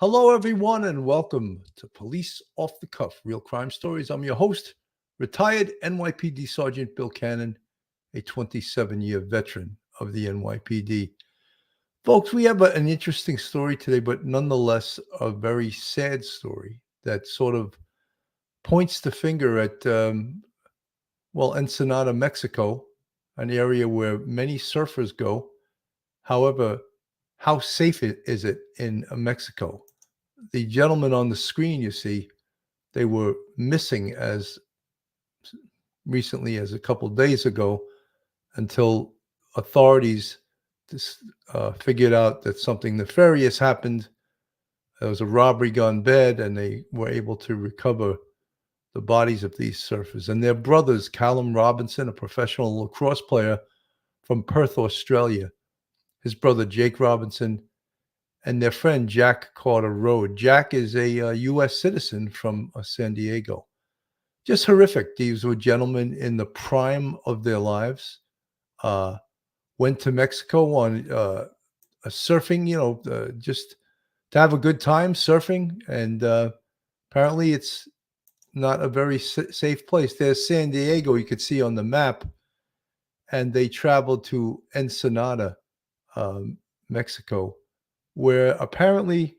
Hello, everyone, and welcome to Police Off the Cuff, Real Crime Stories. I'm your host, retired NYPD Sergeant Bill Cannon, a 27-year veteran of the NYPD. Folks, we have an interesting story today, but nonetheless, a very sad story that sort of points the finger at, Ensenada, Mexico, an area where many surfers go. However, how safe is it in Mexico? The gentleman on the screen, you see, they were missing as recently as a couple days ago until authorities figured out that something nefarious happened. There was a robbery gone bad, and they were able to recover the bodies of these surfers. And their brothers, Callum Robinson, a professional lacrosse player from Perth, Australia, his brother, Jake Robinson, and their friend, Jack Carter Road. Jack is a U.S. citizen from San Diego. Just horrific. These were gentlemen in the prime of their lives. Went to Mexico on a surfing, just to have a good time surfing. And apparently it's not a very safe place. There's San Diego, you could see on the map. And they traveled to Ensenada, Mexico, where apparently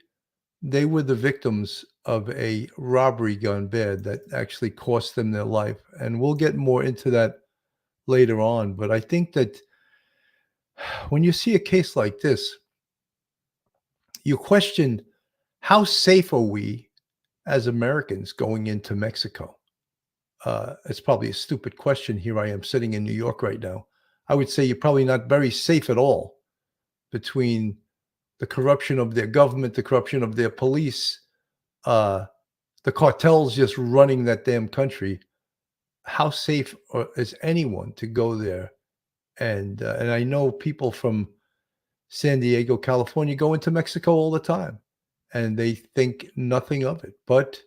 they were the victims of a robbery gone bad that actually cost them their life. And we'll get more into that later on. But I think that when you see a case like this, you question, how safe are we as Americans going into Mexico? It's probably a stupid question. Here I am sitting in New York right now. I would say you're probably not very safe at all, between the corruption of their government, the corruption of their police, the cartels just running that damn country. How safe is anyone to go there? And I know people from San Diego, California, go into Mexico all the time, and they think nothing of it. But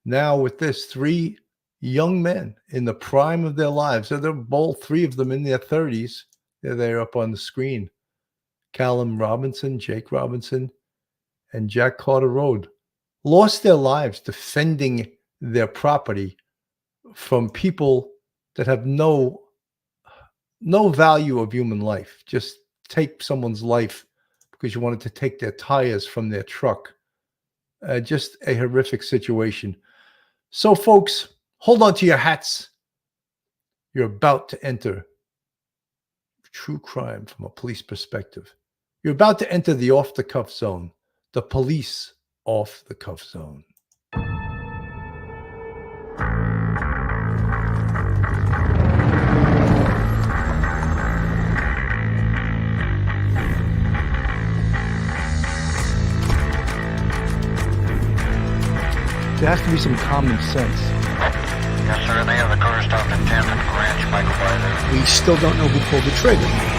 now with this, three young men in the prime of their lives, they're both, three of them in their 30s. They're up on the screen. Callum Robinson, Jake Robinson, and Jack Carter Road lost their lives defending their property from people that have no value of human life. Just take someone's life because you wanted to take their tires from their truck. Just a horrific situation. So, folks, hold on to your hats. You're about to enter true crime from a police perspective. You're about to enter the off-the-cuff zone, the police off-the-cuff zone. There has to be some common sense. Yes, sir. They have the car stopped at 10th and Ranch Michael by there. We still don't know who pulled the trigger.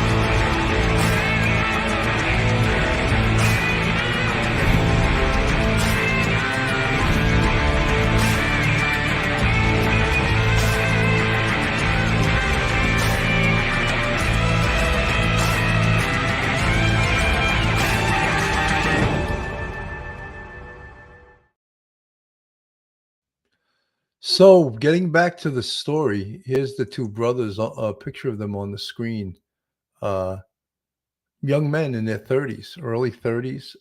So, getting back to the story, here's the two brothers, a picture of them on the screen. Young men in their 30s, early 30s.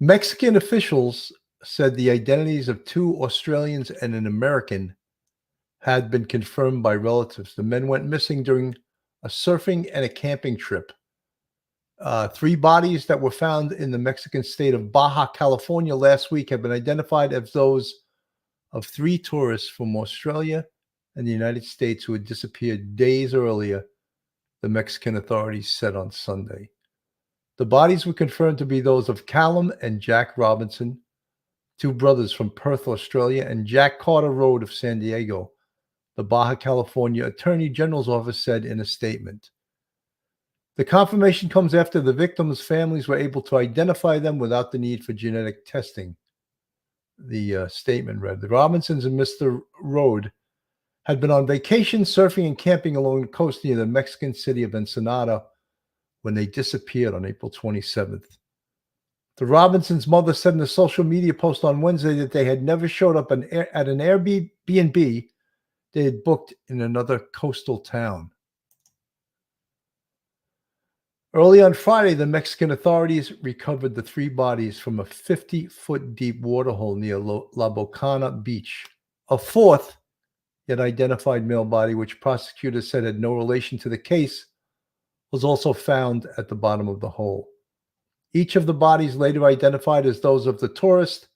Mexican officials said the identities of two Australians and an American had been confirmed by relatives. The men went missing during a surfing and a camping trip. Three bodies that were found in the Mexican state of Baja California last week have been identified as those of three tourists from Australia and the United States who had disappeared days earlier, the Mexican authorities said on Sunday. The bodies were confirmed to be those of Callum and Jack Robinson, two brothers from Perth, Australia, and Jack Carter Road of San Diego, the Baja California Attorney General's office said in a statement. The confirmation comes after the victims' families were able to identify them without the need for genetic testing. The statement read, the Robinsons and Mr. Road had been on vacation, surfing, and camping along the coast near the Mexican city of Ensenada when they disappeared on April 27th. The Robinsons' mother said in a social media post on Wednesday that they had never showed up at an Airbnb they had booked in another coastal town. Early on Friday, the Mexican authorities recovered the 3 bodies from a 50-foot deep waterhole near La Bocana Beach. A 4th, yet identified male body, which prosecutors said had no relation to the case, was also found at the bottom of the hole. Each of the bodies, later identified as those of the tourist,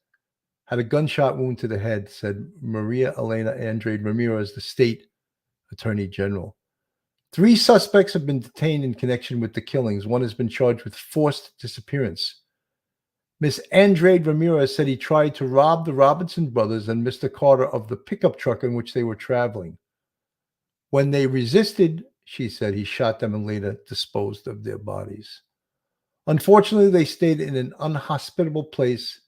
had a gunshot wound to the head, said Maria Elena Andrade Ramirez, the state attorney general. 3 suspects have been detained in connection with the killings. One has been charged with forced disappearance. Ms. Andrade Ramirez said he tried to rob the Robinson brothers and Mr. Carter of the pickup truck in which they were traveling. When they resisted, she said, he shot them and later disposed of their bodies. Unfortunately, they stayed in an unhospitable place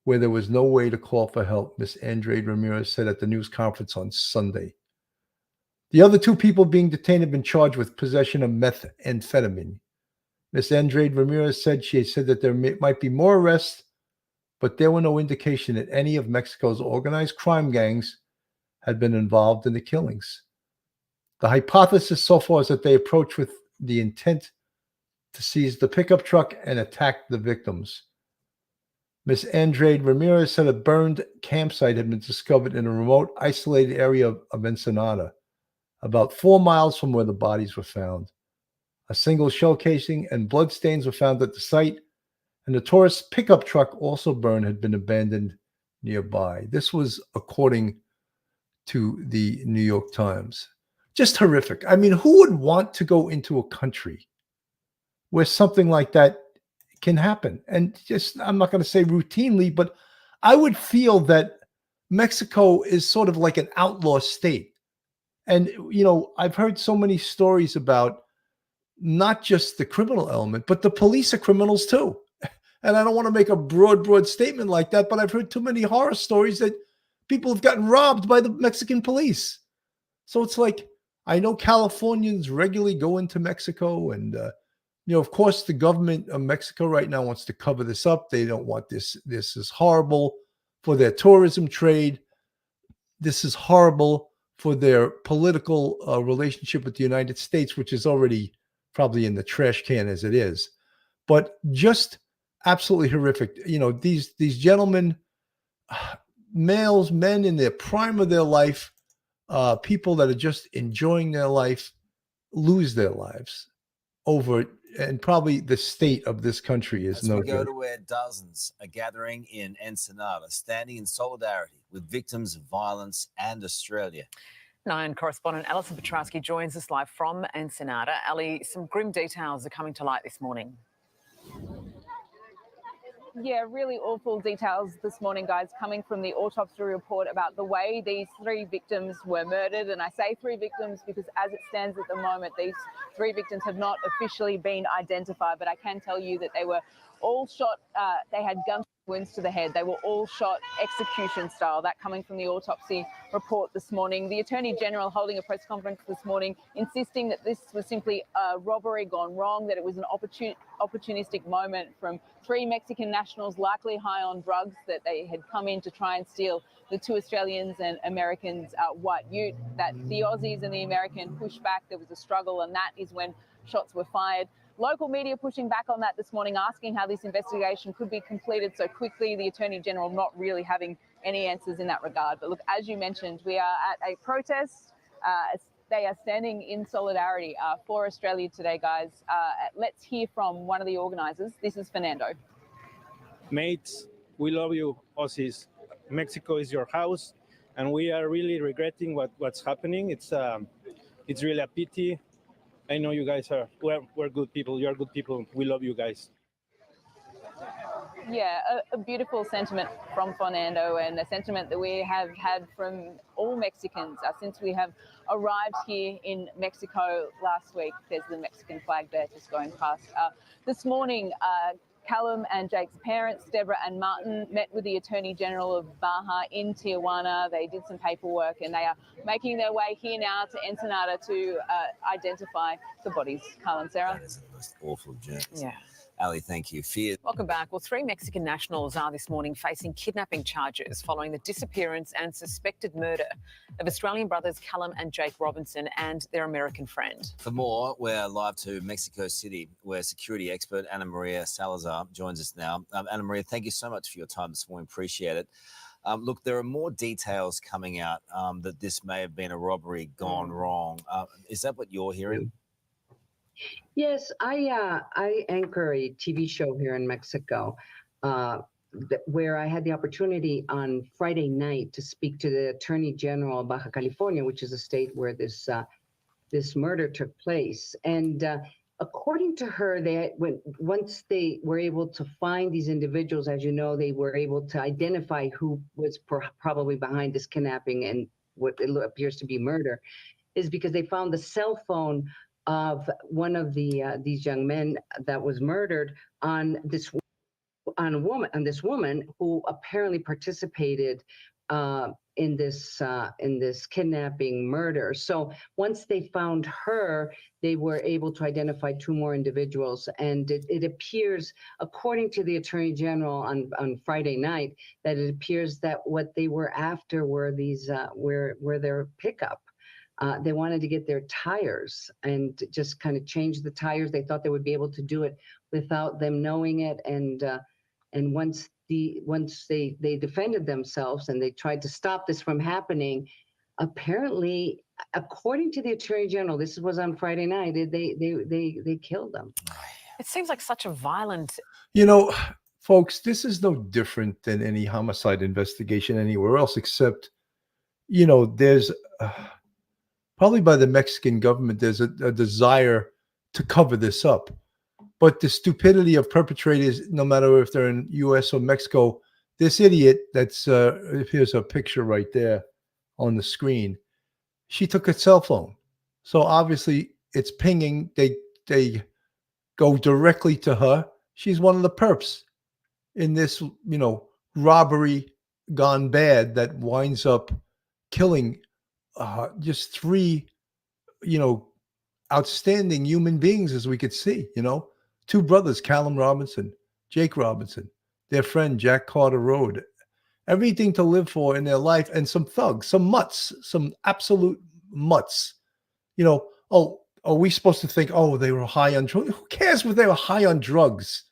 where there was no way to call for help, Ms. Andrade Ramirez said at the news conference on Sunday. The other 2 people being detained have been charged with possession of methamphetamine. Ms. Andrade Ramirez said that there might be more arrests, but there were no indication that any of Mexico's organized crime gangs had been involved in the killings. The hypothesis so far is that they approached with the intent to seize the pickup truck and attack the victims. Ms. Andrade Ramirez said a burned campsite had been discovered in a remote, isolated area of Ensenada, about 4 miles from where the bodies were found. A single shell casing and bloodstains were found at the site, and the tourist pickup truck, also burned, had been abandoned nearby. This was according to the New York Times. Just horrific. I mean, who would want to go into a country where something like that can happen? And just, I'm not going to say routinely, but I would feel that Mexico is sort of like an outlaw state. And, you know, I've heard so many stories about not just the criminal element, but the police are criminals too. And I don't want to make a broad statement like that, but I've heard too many horror stories that people have gotten robbed by the Mexican police. So it's like, I know Californians regularly go into Mexico and, you know, of course, the government of Mexico right now wants to cover this up. They don't want this. This is horrible for their tourism trade. This is horrible for their political relationship with the United States, which is already probably in the trash can as it is. But just absolutely horrific. You know, these gentlemen, males, men in their prime of their life, people that are just enjoying their life, lose their lives over, and probably the state of this country is no good. As we go to where dozens are gathering in Ensenada, standing in solidarity with victims of violence and Australia. 9 correspondent Alison Petrowski joins us live from Ensenada. Ali, some grim details are coming to light this morning. Yeah, really awful details this morning, guys, coming from the autopsy report about the way these 3 victims were murdered. And I say 3 victims because as it stands at the moment, these 3 victims have not officially been identified, but I can tell you that they were all shot. They had gun wounds to the head. They were all shot execution style. That coming from the autopsy report this morning. The Attorney General holding a press conference this morning, insisting that this was simply a robbery gone wrong, that it was an opportunistic moment from 3 Mexican nationals, likely high on drugs, that they had come in to try and steal the 2 Australians and Americans' white ute, that the Aussies and the American pushed back. There was a struggle, and that is when shots were fired. Local media pushing back on that this morning, asking how this investigation could be completed so quickly. The Attorney General not really having any answers in that regard. But look, as you mentioned, we are at a protest. They are standing in solidarity for Australia today, guys. Let's hear from one of the organisers. This is Fernando. Mates, we love you, Aussies. Mexico is your house, and we are really regretting what's happening. It's really a pity. I know you guys we're good people. You're good people. We love you guys. Yeah, a beautiful sentiment from Fernando, and a sentiment that we have had from all Mexicans since we have arrived here in Mexico last week. There's the Mexican flag there just going past. This morning, Callum and Jake's parents, Deborah and Martin, met with the Attorney General of Baja in Tijuana. They did some paperwork, and they are making their way here now to Ensenada to identify the bodies. Carl and Sarah. That is the most awful journey. Yeah. Ali, thank you. Fear. Welcome back. Well, 3 Mexican nationals are this morning facing kidnapping charges following the disappearance and suspected murder of Australian brothers Callum and Jake Robinson and their American friend. For more, we're live to Mexico City, where security expert Ana Maria Salazar joins us now. Ana Maria, thank you so much for your time this morning. Appreciate it. Look, there are more details coming out that this may have been a robbery gone wrong. Is that what you're hearing? Yes, I anchor a TV show here in Mexico, where I had the opportunity on Friday night to speak to the Attorney General of Baja California, which is a state where this murder took place. And according to her, once they were able to find these individuals, as you know, they were able to identify who was probably behind this kidnapping and what appears to be murder, is because they found the cell phone of one of these young men that was murdered on this woman who apparently participated in this kidnapping murder. So once they found her, they were able to identify 2 more individuals, and it appears, according to the Attorney General on Friday night, that it appears that what they were after were these were their pickup. They wanted to get their tires and just kind of change the tires. They thought they would be able to do it without them knowing it. And once they defended themselves and they tried to stop this from happening, apparently, according to the Attorney General, this was on Friday night, they killed them. It seems like such a violent. You know, folks, this is no different than any homicide investigation anywhere else, except, you know, there's probably by the Mexican government, there's a desire to cover this up. But the stupidity of perpetrators, no matter if they're in U.S. or Mexico, this idiot that's, here's a picture right there on the screen. She took a cell phone. So obviously it's pinging. They go directly to her. She's one of the perps in this, you know, robbery gone bad that winds up killing just 3, you know, outstanding human beings, as we could see, you know, 2 brothers, Callum Robinson, Jake Robinson, their friend Jack Carter Road, everything to live for in their life, and some thugs, some mutts, some absolute mutts. You know, are we supposed to think, oh, they were high on drugs? Who cares if they were high on drugs?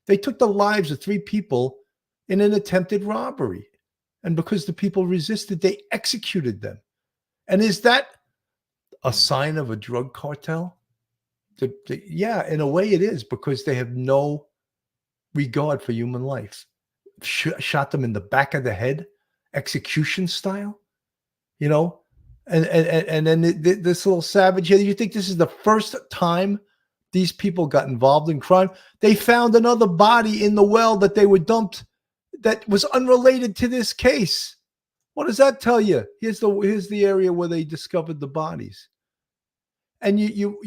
They took the lives of 3 people in an attempted robbery. And because the people resisted, they executed them. And is that a sign of a drug cartel? Yeah, in a way it is, because they have no regard for human life. Shot them in the back of the head, execution style, you know? And then this little savage here, you think this is the first time these people got involved in crime? They found another body in the well that they were dumped that was unrelated to this case. What does that tell you? Here's the area where they discovered the bodies. And you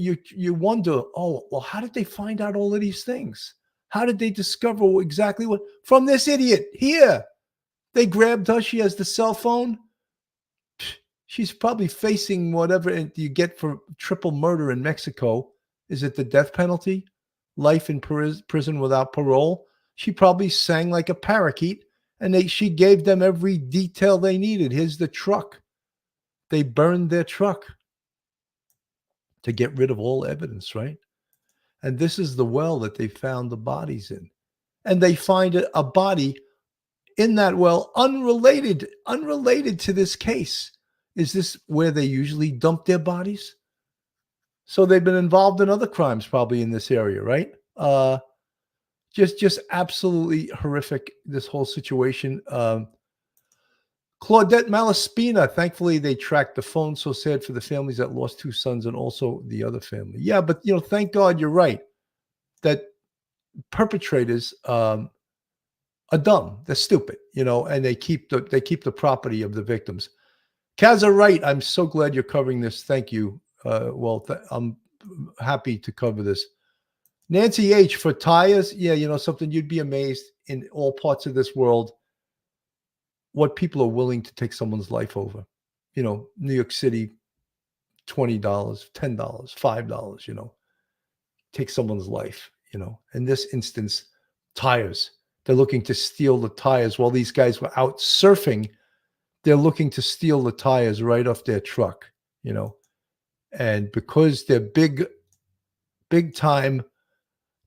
wonder, oh, well, how did they find out all of these things? How did they discover exactly what? From this idiot here. They grabbed her. She has the cell phone. She's probably facing whatever you get for triple murder in Mexico. Is it the death penalty? Life in prison without parole? She probably sang like a parakeet, and she gave them every detail they needed. Here's the truck. They burned their truck to get rid of all evidence, right? And this is the well that they found the bodies in. And they find a body in that well unrelated to this case. Is this where they usually dump their bodies? So they've been involved in other crimes probably in this area, right? Just absolutely horrific, this whole situation. Claudette Malaspina, thankfully they tracked the phone. So sad for the families that lost 2 sons and also the other family. Yeah, but you know, thank God you're right that perpetrators are dumb. They're stupid, you know, and they keep the property of the victims. Kaza Wright, I'm so glad you're covering this. Thank you. I'm happy to cover this. Nancy H, for tires, yeah, you know something, you'd be amazed in all parts of this world what people are willing to take someone's life over. You know, New York City, $20, $10, $5, you know, take someone's life. In this instance, tires. They're looking to steal the tires while these guys were out surfing. They're looking to steal the tires right off their truck, and because they're big time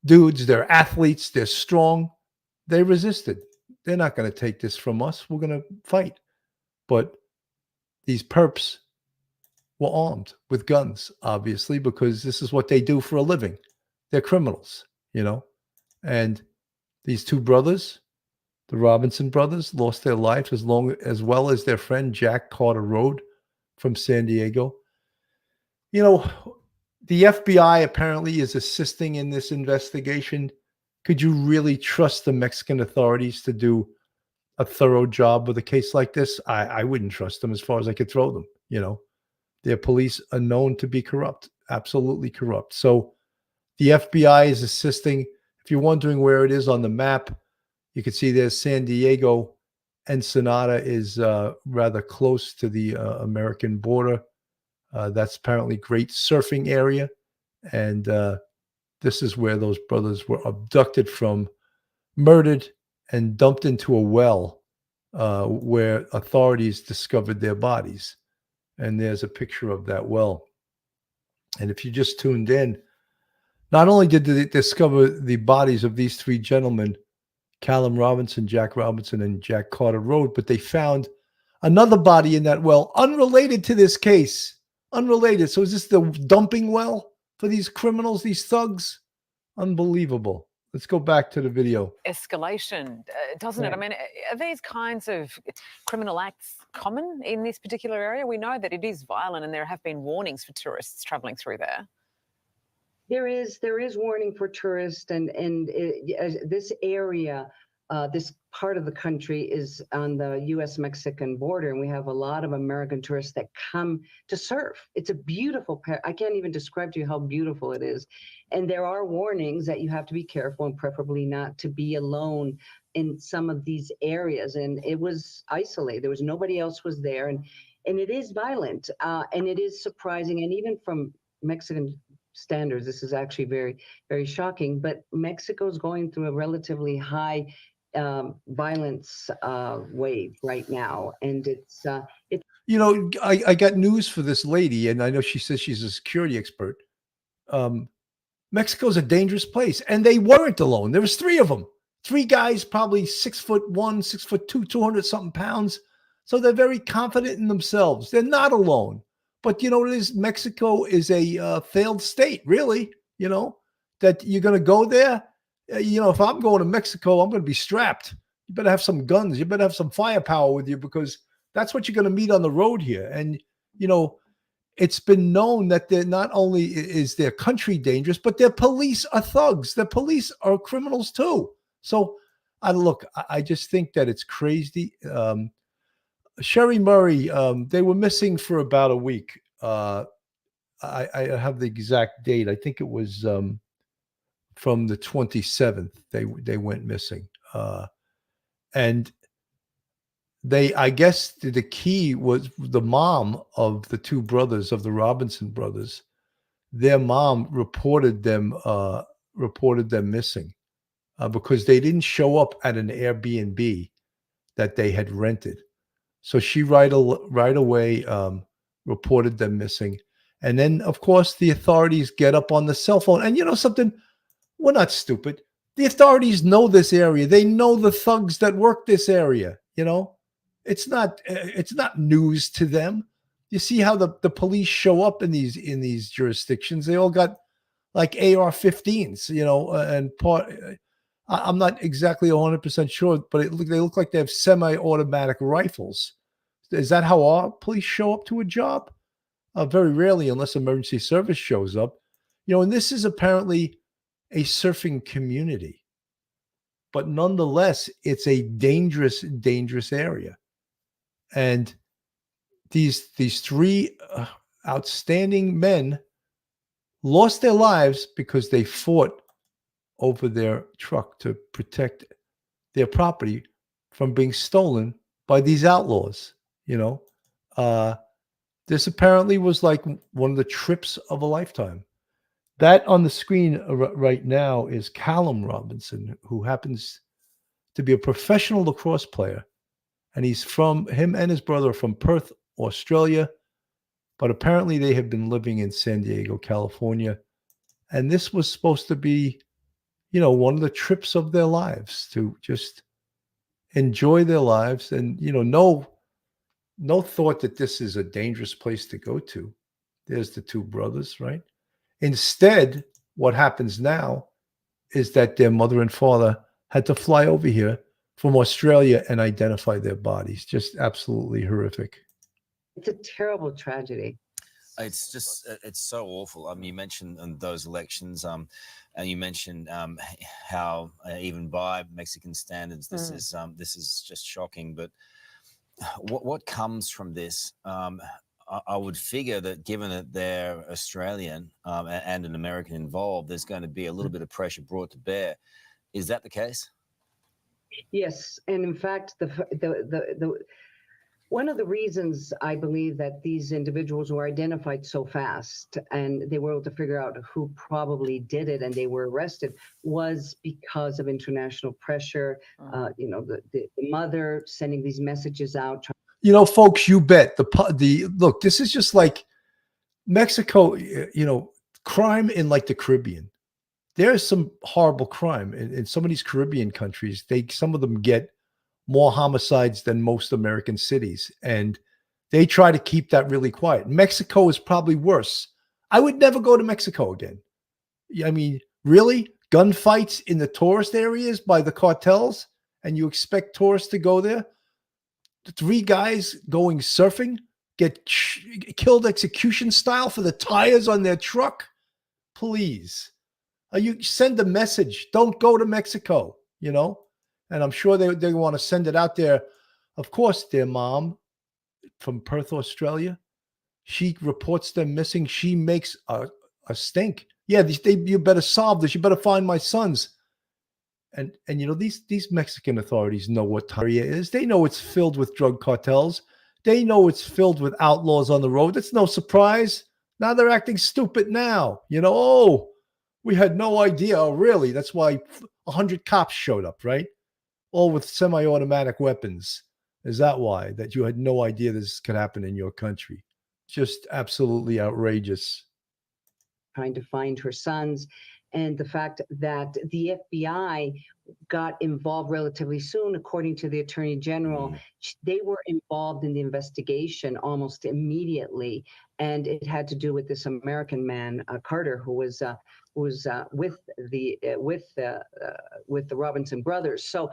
dudes, they're athletes, they're strong, they resisted. They're not going to take this from us. We're going to fight. But these perps were armed with guns, obviously, because this is what they do for a living. They're criminals, and these two brothers, the Robinson brothers, lost their lives as well as their friend Jack Carter Road from San Diego. The FBI apparently is assisting in this investigation. Could you really trust the Mexican authorities to do a thorough job with a case like this? I wouldn't trust them as far as I could throw them. Their police are known to be corrupt, absolutely corrupt. So the FBI is assisting. If you're wondering where it is on the map, you can see there's San Diego. Ensenada is rather close to the American border. That's apparently a great surfing area. And this is where those brothers were abducted from, murdered, and dumped into a well where authorities discovered their bodies. And there's a picture of that well. And if you just tuned in, not only did they discover the bodies of these three gentlemen, Callum Robinson, Jack Robinson, and Jack Carter Road, but they found another body in that well, unrelated to this case. Unrelated. So is this the dumping well for these criminals, these thugs? Unbelievable. Let's go back to the video. Escalation, doesn't it? I mean, are these kinds of criminal acts common in this particular area? We know that it is violent and there have been warnings for tourists traveling through there. There is warning for tourists, and this area, this part of the country is on the U.S.-Mexican border, and we have a lot of American tourists that come to surf. It's a beautiful, I can't even describe to you how beautiful it is. And there are warnings that you have to be careful and preferably not to be alone in some of these areas. And it was isolated. There was nobody else was there, and it is violent, and it is surprising. And even from Mexican standards, this is actually very, very shocking. But Mexico's going through a relatively high violence wave right now, and it's I got news for this lady, and I know she says she's a security expert. Mexico's a dangerous place, and they weren't alone. There was three of them, three guys, probably 6'1", 6'2", 200 something pounds. So they're very confident in themselves. They're not alone. But you know what it is? Mexico is a failed state, really. That you're going to go there. If I'm going to Mexico, I'm going to be strapped. You better have some guns. You better have some firepower with you, because that's what you're going to meet on the road here. And, it's been known that they're not only is their country dangerous, but their police are thugs. Their police are criminals too. So I just think that it's crazy. Sherry Murray, they were missing for about a week. I have the exact date. I think it was from the 27th. They went missing, and I guess the key was the mom of the two brothers, of the Robinson brothers. Their mom reported them missing because they didn't show up at an Airbnb that they had rented. So she right away reported them missing. And then, of course, the authorities get up on the cell phone. And you know something? We're not stupid. The authorities know this area. They know the thugs that work this area. It's not news to them. You see how the police show up in these jurisdictions. They all got like AR-15s, and I'm not exactly 100% sure, but they look like they have semi-automatic rifles. Is that how our police show up to a job? Very rarely, unless emergency service shows up. And this is apparently a surfing community, but nonetheless, it's a dangerous area. And these three outstanding men lost their lives because they fought over their truck to protect their property from being stolen by these outlaws. This apparently was like one of the trips of a lifetime. That on the screen right now is Callum Robinson, who happens to be a professional lacrosse player. And him and his brother are from Perth, Australia. But apparently they have been living in San Diego, California. And this was supposed to be, one of the trips of their lives, to just enjoy their lives. And, no thought that this is a dangerous place to go to. There's the two brothers, right? Instead, what happens now is that their mother and father had to fly over here from Australia and identify their bodies. Just absolutely horrific. It's a terrible tragedy. It's just, it's so awful. You mentioned those elections, and you mentioned how even by Mexican standards, this is just shocking. But what comes from this? I would figure that given that they're Australian and an American involved, there's going to be a little bit of pressure brought to bear. Is that the case? Yes, and in fact, one of the reasons I believe that these individuals were identified so fast and they were able to figure out who probably did it and they were arrested was because of international pressure. The mother sending these messages out. Folks, you bet. Look, this is just like Mexico, crime in like the Caribbean. There's some horrible crime in some of these Caribbean countries. Some of them get more homicides than most American cities, and they try to keep that really quiet. Mexico is probably worse. I would never go to Mexico again. I mean, really? Gunfights in the tourist areas by the cartels, and you expect tourists to go there? 3 guys going surfing get killed execution style for the tires on their truck? Please. You send a message. Don't go to Mexico, And I'm sure they want to send it out there. Of course, their mom from Perth, Australia, she reports them missing. She makes a stink. Yeah, you better solve this. You better find my sons. And these Mexican authorities know what area is. They know it's filled with drug cartels. They know it's filled with outlaws on the road. It's no surprise. Now they're acting stupid now. Oh, we had no idea. Oh, really? That's why 100 cops showed up, right? All with semi-automatic weapons. Is that why? That you had no idea this could happen in your country? Just absolutely outrageous. Trying to find her sons, and the fact that the FBI got involved relatively soon, according to the Attorney General. They were involved in the investigation almost immediately, and it had to do with this American man, Carter, who was with the Robinson brothers. So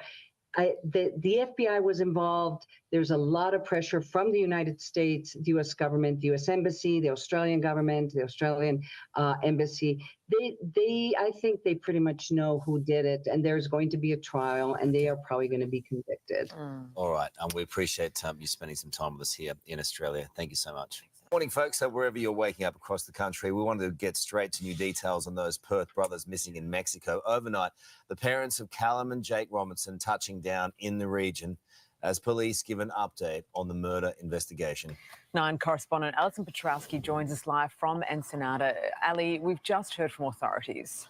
the FBI was involved. There's a lot of pressure from the United States, the U.S. government, the U.S. Embassy, the Australian government, the Australian embassy. I think they pretty much know who did it, and there's going to be a trial, and they are probably going to be convicted. All right, we appreciate you spending some time with us here in Australia. Thank you so much. Morning, folks. So wherever you're waking up across the country, we wanted to get straight to new details on those Perth brothers missing in Mexico. Overnight, the parents of Callum and Jake Robinson touching down in the region as police give an update on the murder investigation. 9 correspondent Alison Petrowski joins us live from Ensenada. Ali, we've just heard from authorities.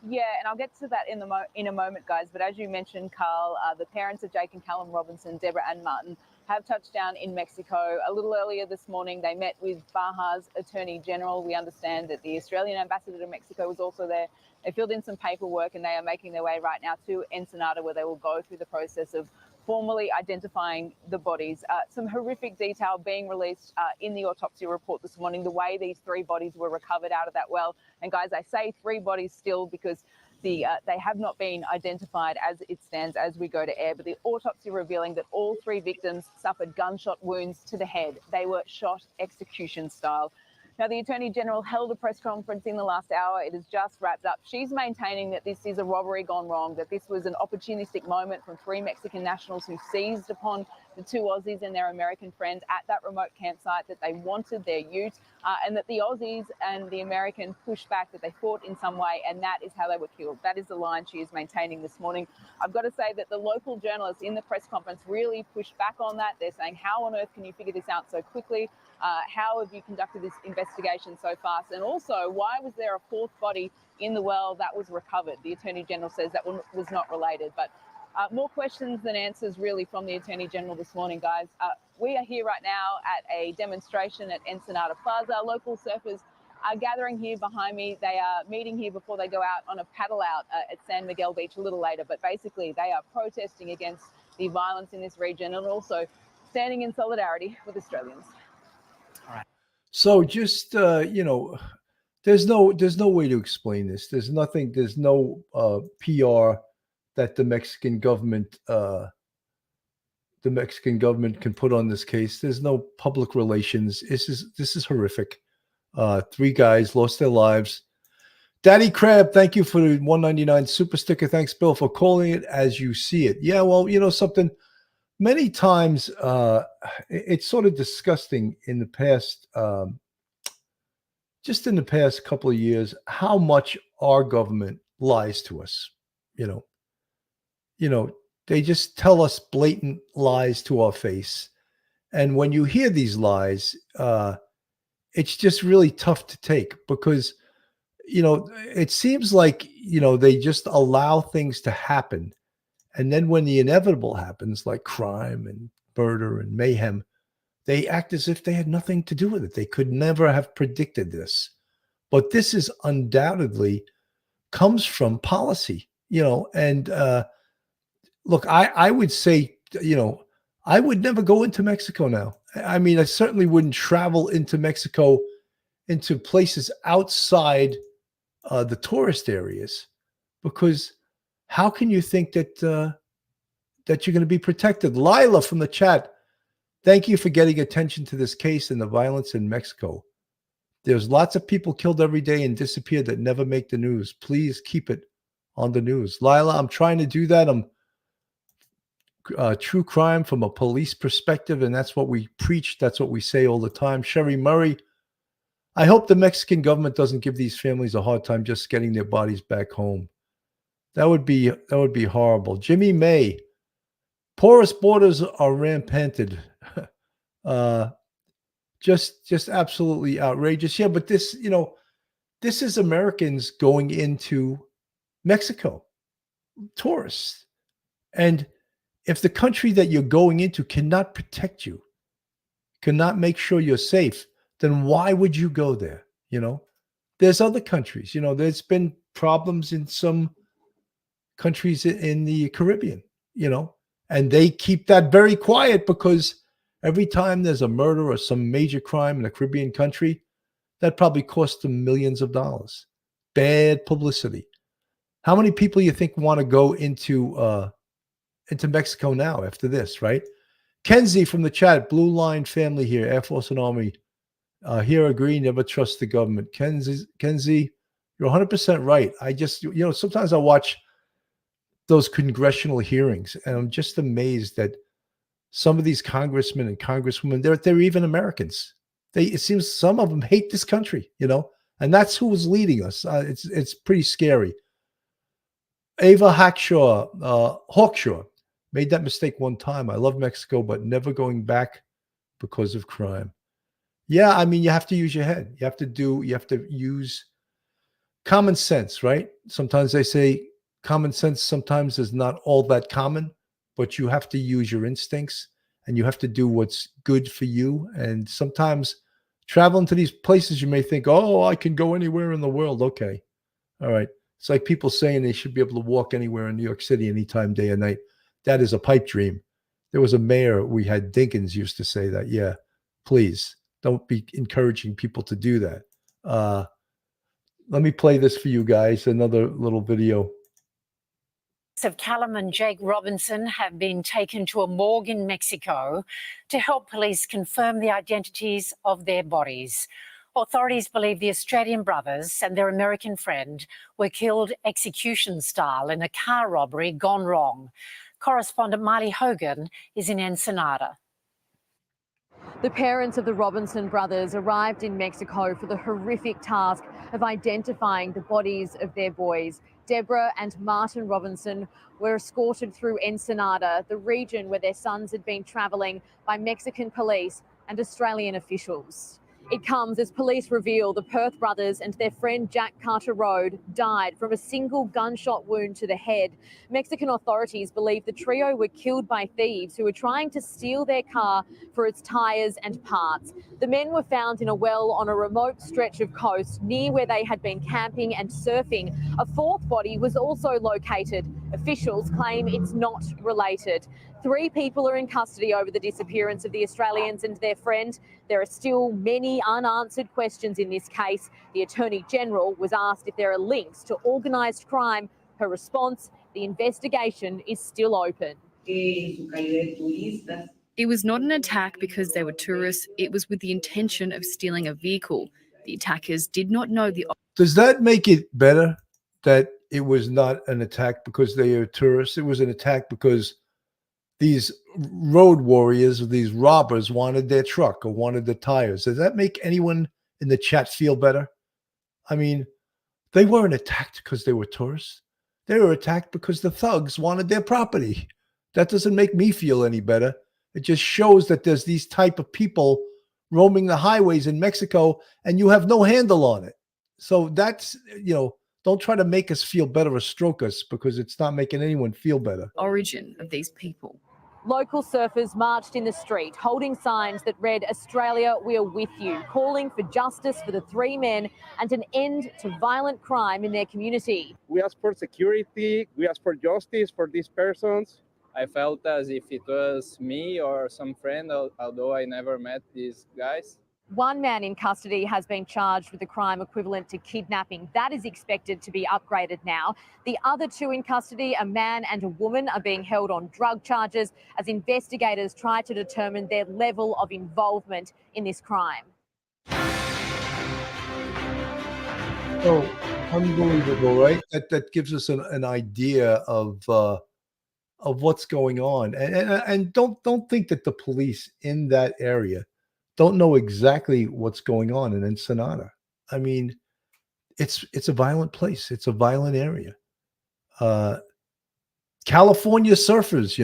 Yeah, and I'll get to that in a moment, guys. But as you mentioned, Carl, the parents of Jake and Callum Robinson, Deborah and Martin, have touched down in Mexico. A little earlier this morning, they met with Baja's Attorney General. We understand that the Australian ambassador to Mexico was also there. They filled in some paperwork and they are making their way right now to Ensenada, where they will go through the process of formally identifying the bodies. Some horrific detail being released in the autopsy report this morning, the way these 3 bodies were recovered out of that well. And guys, I say 3 bodies still because they have not been identified as it stands as we go to air, but the autopsy revealing that all 3 victims suffered gunshot wounds to the head. They were shot execution style. Now, the Attorney General held a press conference in the last hour. It has just wrapped up. She's maintaining that this is a robbery gone wrong, that this was an opportunistic moment from 3 Mexican nationals who seized upon the two Aussies and their American friend at that remote campsite, that they wanted their ute, and that the Aussies and the American pushed back, that they fought in some way, and that is how they were killed. That is the line she is maintaining this morning. I've got to say that the local journalists in the press conference really pushed back on that. They're saying, how on earth can you figure this out so quickly? How have you conducted this investigation so fast? And also, why was there a fourth body in the well that was recovered? The Attorney General says that one was not related. But more questions than answers, really, from the Attorney General this morning, guys. We are here right now at a demonstration at Ensenada Plaza. Local surfers are gathering here behind me. They are meeting here before they go out on a paddle out at San Miguel Beach a little later. But basically, they are protesting against the violence in this region and also standing in solidarity with Australians. So just you know, there's no way to explain this. There's nothing. There's no PR that the Mexican government can put on this case. There's no public relations. This is horrific. 3 guys lost their lives. Daddy Crab, thank you for the $1.99 super sticker. Thanks, Bill, for calling it as you see it. Yeah, well, you know something. Many times, it's sort of disgusting in the past, just in the past couple of years, how much our government lies to us. You know, they just tell us blatant lies to our face. And when you hear these lies, it's just really tough to take because, you know, it seems like, you know, they just allow things to happen. And then when the inevitable happens, like crime and murder and mayhem, they act as if they had nothing to do with it. They could never have predicted this. But this is undoubtedly comes from policy, you know, and look, I would say, you know, I would never go into Mexico now. I mean, I certainly wouldn't travel into Mexico, into places outside the tourist areas, because how can you think that that you're going to be protected? Lila from the chat, thank you for getting attention to this case and the violence in Mexico. There's lots of people killed every day and disappeared that never make the news. Please keep it on the news. Lila, I'm trying to do that. I'm true crime from a police perspective, and that's what we preach. That's what we say all the time. Sherry Murray, I hope the Mexican government doesn't give these families a hard time just getting their bodies back home. That would be horrible. Jimmy May, porous borders are rampant. Just absolutely outrageous. Yeah, but this, you know, this is Americans going into Mexico, tourists. And if the country that you're going into cannot protect you, cannot make sure you're safe, then why would you go there? You know, there's other countries, you know, there's been problems in some countries in the Caribbean, you know, and they keep that very quiet because every time there's a murder or some major crime in a Caribbean country, that probably costs them millions of dollars. Bad publicity. How many people you think want to go into Mexico now after this, right? Kenzie from the chat, Blue Line family here, Air Force and Army. Here agree, never trust the government. Kenzie, you're 100% right. I just, you know, sometimes I watch those congressional hearings and I'm just amazed that some of these congressmen and congresswomen, they're even Americans. It seems some of them hate this country, you know, and that's who's leading us. It's pretty scary. Ava Hawkshaw made that mistake one time. I love Mexico, but never going back because of crime. Yeah, I mean, you have to use your head. You have to use common sense, right? Sometimes they say common sense sometimes is not all that common, but you have to use your instincts and you have to do what's good for you. And sometimes traveling to these places, you may think, oh, I can go anywhere in the world. Okay. All right. It's like people saying they should be able to walk anywhere in New York City anytime, day or night. That is a pipe dream. There was a mayor we had, Dinkins, used to say that. Yeah, please don't be encouraging people to do that. Let me play this for you guys, another little video. Of Callum and Jake Robinson have been taken to a morgue in Mexico to help police confirm the identities of their bodies. Authorities believe the Australian brothers and their American friend were killed execution style in a car robbery gone wrong. Correspondent Marley Hogan is in Ensenada. The parents of the Robinson brothers arrived in Mexico for the horrific task of identifying the bodies of their boys. Deborah and Martin Robinson were escorted through Ensenada, the region where their sons had been travelling, by Mexican police and Australian officials. It comes as police reveal the Perth brothers and their friend Jack Carter Road died from a single gunshot wound to the head. Mexican authorities believe the trio were killed by thieves who were trying to steal their car for its tyres and parts. The men were found in a well on a remote stretch of coast near where they had been camping and surfing. A fourth body was also located. Officials claim it's not related. 3 people are in custody over the disappearance of the Australians and their friend. There are still many unanswered questions in this case. The Attorney General was asked if there are links to organised crime. Her response: the investigation is still open. It was not an attack because they were tourists. It was with the intention of stealing a vehicle. The attackers did not know the... Does that make it better that it was not an attack because they are tourists? It was an attack because these road warriors or these robbers wanted their truck or wanted the tires. Does that make anyone in the chat feel better? I mean, they weren't attacked because they were tourists. They were attacked because the thugs wanted their property. That doesn't make me feel any better. It just shows that there's these type of people roaming the highways in Mexico and you have no handle on it. So that's, don't try to make us feel better or stroke us, because it's not making anyone feel better. Origin of these people. Local surfers marched in the street, holding signs that read, "Australia, we are with you," calling for justice for the 3 men and an end to violent crime in their community. We ask for security, we ask for justice for these persons. I felt as if it was me or some friend, although I never met these guys. 1 man in custody has been charged with a crime equivalent to kidnapping. That is expected to be upgraded now. The other 2 in custody, a man and a woman, are being held on drug charges as investigators try to determine their level of involvement in this crime. Oh, unbelievable, right? That gives us an idea of what's going on, and don't think that the police in that area don't know exactly what's going on in Ensenada. I mean, it's a violent place. It's a violent area. California surfers,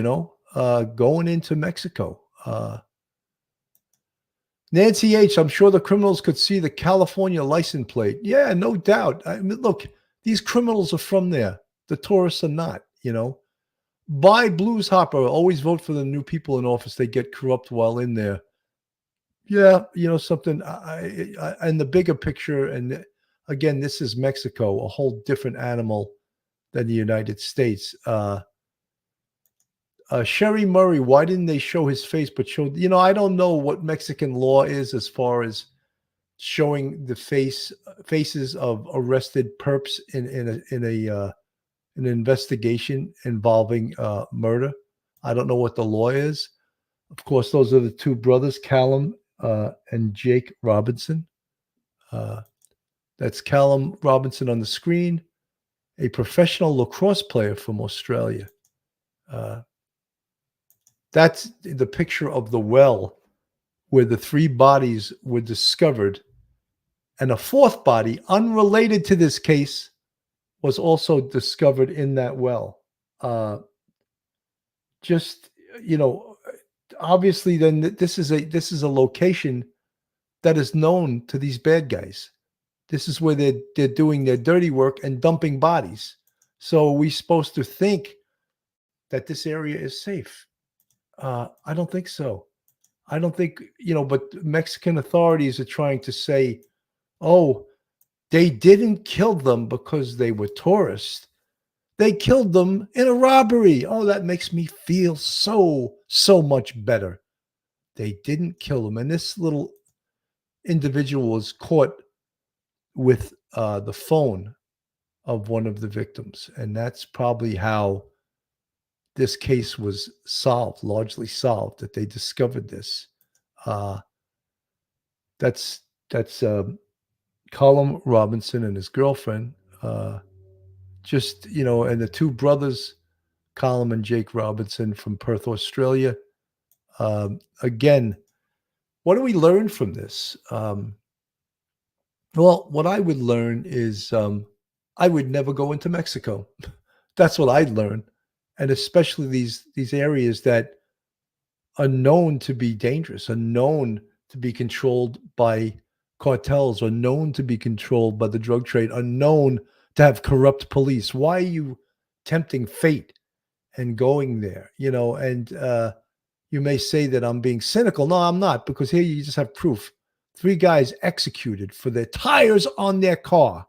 going into Mexico. Nancy H., I'm sure the criminals could see the California license plate. Yeah, no doubt. I mean, look, these criminals are from there. The tourists are not, Buy Blues Hopper. Always vote for the new people in office. They get corrupt while in there. Yeah, something. And the bigger picture, and again, this is Mexico, a whole different animal than the United States. Sherry Murray, why didn't they show his face but show, I don't know what Mexican law is as far as showing the faces of arrested perps in an investigation involving murder. I don't know what the law is. Of course, those are the 2 brothers, Callum and Jake Robinson. That's Callum Robinson on the screen, a professional lacrosse player from Australia. That's the picture of the well where the 3 bodies were discovered. And a 4th body, unrelated to this case, was also discovered in that well. Obviously, then this is a location that is known to these bad guys. This is where they're doing their dirty work and dumping bodies. So we're supposed to think that this area is safe. I don't think so. I don't think, but Mexican authorities are trying to say, oh, they didn't kill them because they were tourists. They killed them in a robbery. Oh, that makes me feel so much better. They didn't kill them. And this little individual was caught with the phone of one of the victims. And that's probably how this case was largely solved, that they discovered this. That's Colin Robinson and his girlfriend. And the 2 brothers Callum and Jake Robinson from Perth, Australia. Again, what do we learn from this? Well, what I would learn is I would never go into Mexico. That's what I'd learn, and especially these areas that are known to be dangerous, are known to be controlled by cartels, are known to be controlled by the drug trade, are known to have corrupt police. Why are you tempting fate and going there? And you may say that I'm being cynical. No, I'm not, because here you just have proof. 3 guys executed for their tires on their car.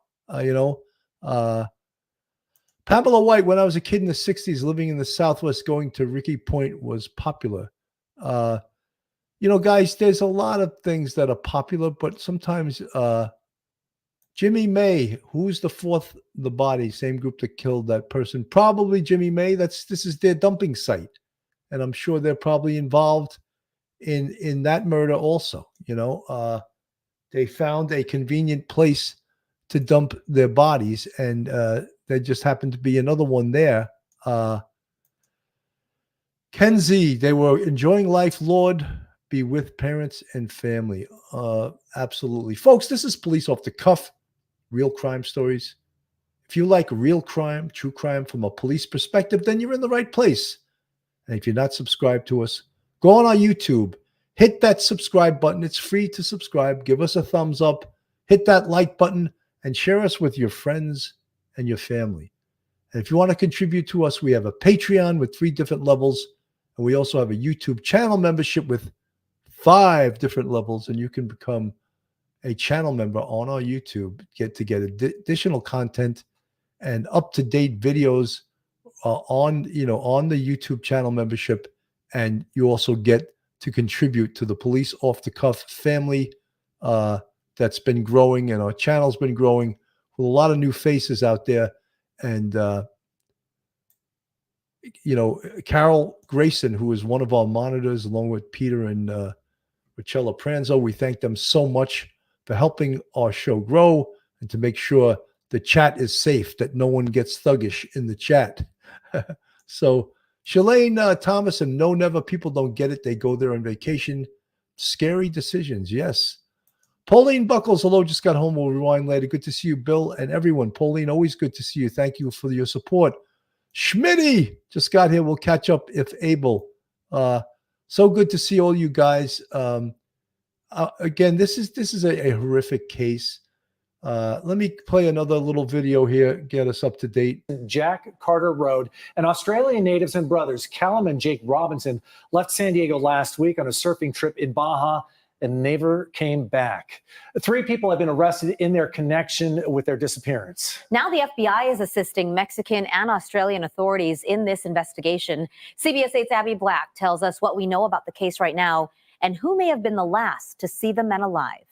Pamela White, when I was a kid in the 60s, living in the Southwest, going to Ricky Point was popular. Guys, there's a lot of things that are popular, but sometimes Jimmy May, who's the body, same group that killed that person, probably Jimmy May. This is their dumping site. And I'm sure they're probably involved in that murder also. They found a convenient place to dump their bodies, and there just happened to be another one there. Kenzie, they were enjoying life. Lord, be with parents and family. Absolutely. Folks, this is Police Off the Cuff, real crime stories. If you like real crime, true crime from a police perspective, then you're in the right place. And if you're not subscribed to us, go on our YouTube, hit that subscribe button. It's free to subscribe. Give us a thumbs up, hit that like button, and share us with your friends and your family. And if you want to contribute to us, we have a Patreon with 3 different levels. And we also have a YouTube channel membership with 5 different levels. And you can become a channel member on our YouTube, get additional content and up-to-date videos on the YouTube channel membership. And you also get to contribute to the Police Off the Cuff family that's been growing, and our channel's been growing with a lot of new faces out there. And Carol Grayson, who is one of our monitors, along with Peter and Richella Pranzo, we thank them so much for helping our show grow and to make sure the chat is safe, that no one gets thuggish in the chat. So Shalane Thomas and No Never, people don't get it. They go there on vacation. Scary decisions, yes. Pauline Buckles, hello, just got home. We'll rewind later. Good to see you, Bill, and everyone. Pauline, always good to see you. Thank you for your support. Schmitty just got here. We'll catch up if able. So good to see all you guys. Again, this is a horrific case. Let me play another little video here, get us up to date. Jack Carter Road, and Australian natives and brothers Callum and Jake Robinson left San Diego last week on a surfing trip in Baja and never came back. 3 people have been arrested in their connection with their disappearance. Now the FBI is assisting Mexican and Australian authorities in this investigation. CBS 8's Abby Black tells us what we know about the case right now and who may have been the last to see the men alive.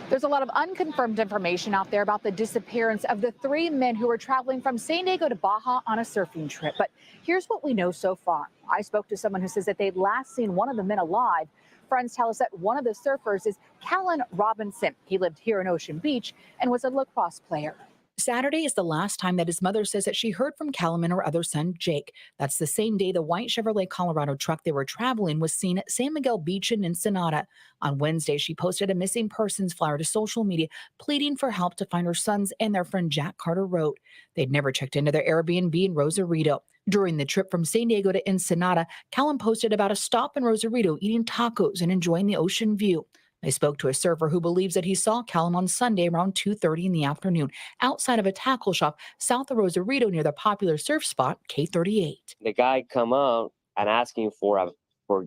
There's a lot of unconfirmed information out there about the disappearance of the 3 men who were traveling from San Diego to Baja on a surfing trip. But here's what we know so far. I spoke to someone who says that they'd last seen one of the men alive. Friends tell us that one of the surfers is Callan Robinson. He lived here in Ocean Beach and was a lacrosse player. Saturday is the last time that his mother says that she heard from Callum and her other son, Jake. That's the same day the white Chevrolet Colorado truck they were traveling was seen at San Miguel Beach in Ensenada. On Wednesday, she posted a missing persons flyer to social media, pleading for help to find her sons and their friend Jack Carter Road. They'd never checked into their Airbnb in Rosarito. During the trip from San Diego to Ensenada, Callum posted about a stop in Rosarito eating tacos and enjoying the ocean view. I spoke to a surfer who believes that he saw Callum on Sunday around 2:30 in the afternoon outside of a tackle shop south of Rosarito near the popular surf spot K38. The guy come out and asking for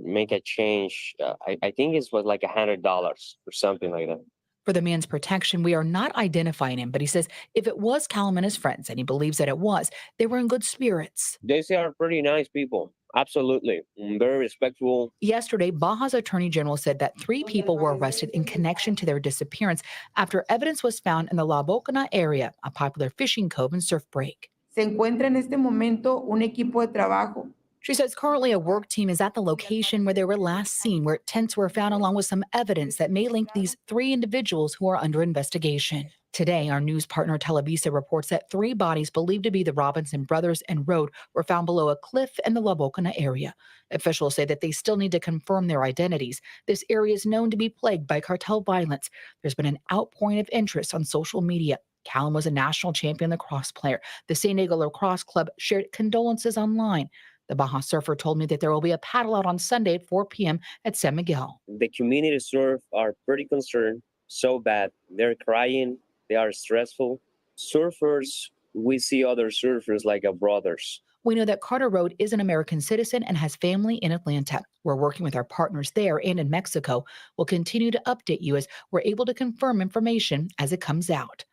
make a change. I think it was like $100 or something like that. For the man's protection, we are not identifying him, but he says if it was Callum and his friends, and he believes that it was, they were in good spirits. They are pretty nice people. Absolutely. Very respectful. Yesterday, Baja's Attorney General said that 3 people were arrested in connection to their disappearance after evidence was found in the La Bocana area, a popular fishing cove and surf break. Se encuentra en este momento un equipo de trabajo. She says currently a work team is at the location where they were last seen, where tents were found along with some evidence that may link these 3 individuals who are under investigation. Today, our news partner Televisa reports that 3 bodies believed to be the Robinson brothers and Road were found below a cliff in the La Bocana area. Officials say that they still need to confirm their identities. This area is known to be plagued by cartel violence. There's been an outpouring of interest on social media. Callum was a national champion lacrosse player. The San Diego Lacrosse Club shared condolences online. The Baja surfer told me that there will be a paddle out on Sunday at 4 p.m. at San Miguel. The community surf are pretty concerned, so bad. They're crying, they are stressful. Surfers, we see other surfers like our brothers. We know that Carter Road is an American citizen and has family in Atlanta. We're working with our partners there and in Mexico. We'll continue to update you as we're able to confirm information as it comes out.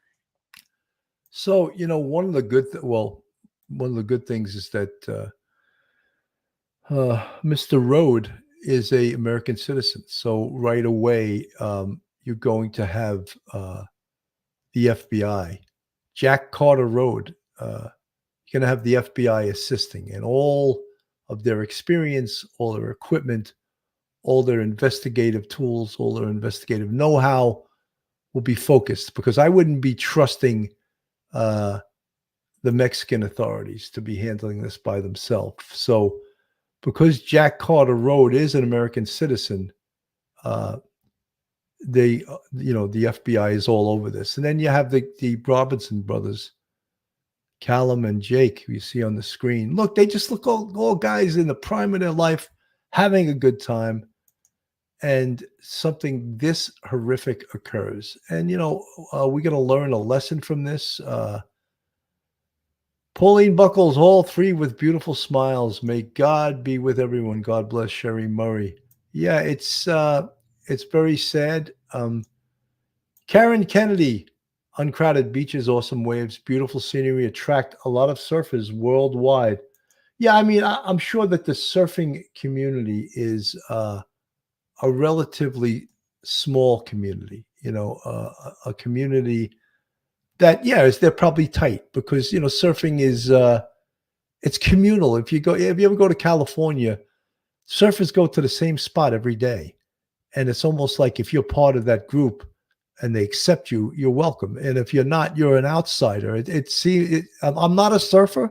So, one of the good things is that Mr. Road is a American citizen. So right away, you're going to have the FBI. Jack Carter Road, you're going to have the FBI assisting, and all of their experience, all their equipment, all their investigative tools, all their investigative know-how will be focused, because I wouldn't be trusting the Mexican authorities to be handling this by themselves. So because Jack Carter Road is an American citizen, the FBI is all over this. And then you have the Robinson brothers, Callum and Jake, who you see on the screen. Look, they just look all guys in the prime of their life, having a good time, and something this horrific occurs. And, we're going to learn a lesson from this. Pauline Buckles, all 3 with beautiful smiles. May God be with everyone. God bless Sherry Murray. Yeah, it's very sad. Karen Kennedy, uncrowded beaches, awesome waves, beautiful scenery, attract a lot of surfers worldwide. Yeah, I mean, I'm sure that the surfing community is a relatively small community, a community that, they're probably tight, because, surfing is, it's communal. If you ever go to California, surfers go to the same spot every day. And it's almost like if you're part of that group and they accept you, you're welcome. And if you're not, you're an outsider. I'm not a surfer,